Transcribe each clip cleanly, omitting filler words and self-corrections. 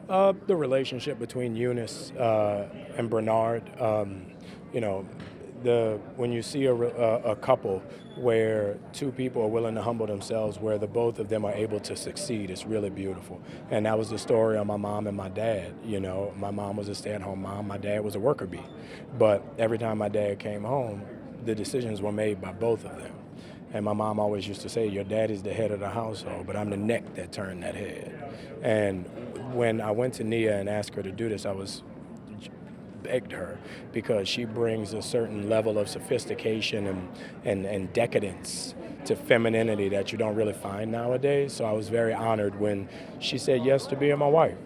The relationship between Eunice and Bernard, you know, when you see a couple where two people are willing to humble themselves, where the both of them are able to succeed, it's really beautiful. And that was the story of my mom and my dad. You know, my mom was a stay-at-home mom, my dad was a worker bee. But every time my dad came home, the decisions were made by both of them. And my mom always used to say, your dad is the head of the household, but I'm the neck that turned that head. And when I went to Nia and asked her to do this, I was begged her because she brings a certain level of sophistication and decadence to femininity that you don't really find nowadays. So I was very honored when she said yes to being my wife.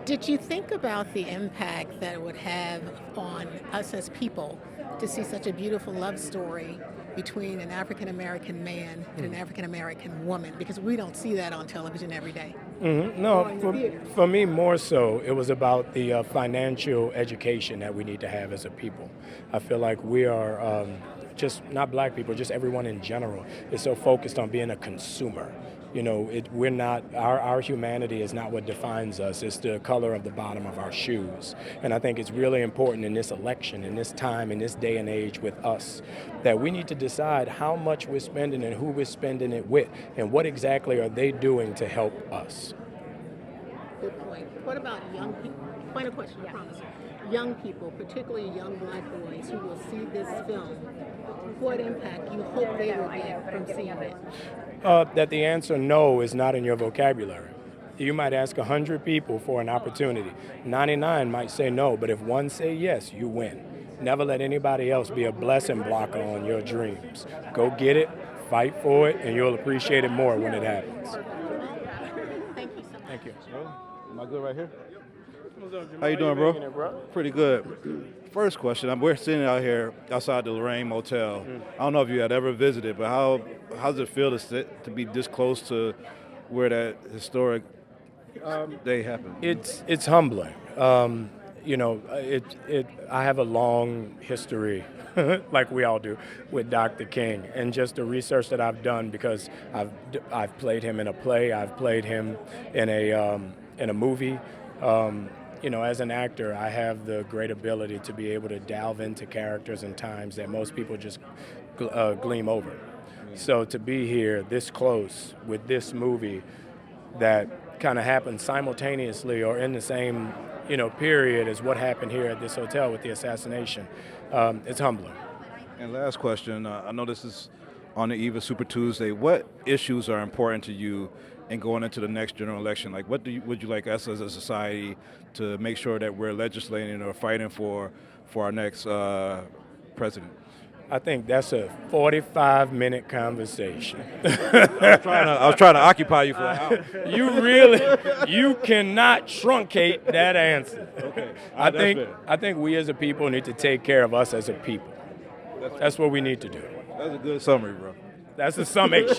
Did you think about the impact that it would have on us as people to see such a beautiful love story between an African American man and an African American woman? Because we don't see that on television every day. No, for me more so, it was about the financial education that we need to have as a people. I feel like we are just not black people, just everyone in general is so focused on being a consumer. You know, we're not, our humanity is not what defines us. It's the color of the bottom of our shoes. And I think it's really important in this election, in this time, in this day and age with us, that we need to decide how much we're spending and who we're spending it with, and what exactly are they doing to help us. Good point. What about young people? Final question, I promise. Young people, particularly young black boys who will see this film, what impact you hope they will get from seeing it? That the answer no is not in your vocabulary. You might ask 100 people for an opportunity. 99 might say no, but if one say yes, you win. Never let anybody else be a blessing blocker on your dreams. Go get it, fight for it, and you'll appreciate it more when it happens. Thank you so much. Thank you. Am I good right here? What's up, Jamal? How you doing, bro? making it, bro? Pretty good. First question, we're sitting out here outside the Lorraine Motel. I don't know if you had ever visited, but how does it feel to be this close to where that historic day happened? It's humbling. You know, I have a long history, like we all do, with Dr. King, and just the research that I've done because I've played him in a play, I've played him in a movie. You know, as an actor, I have the great ability to be able to delve into characters and times that most people just gleam over. So to be here this close with this movie that kind of happened simultaneously or in the same, you know, period as what happened here at this hotel with the assassination, it's humbling. And last question, I know this is on the eve of Super Tuesday. What issues are important to you in going into the next general election? Like, what would you like us as a society to make sure that we're legislating or fighting for our next president? I think that's a 45-minute conversation. I was trying to occupy you for an hour. You cannot truncate that answer. Okay. I think we as a people need to take care of us as a people. That's what we need to do. That's a good summary, bro. That's a summation.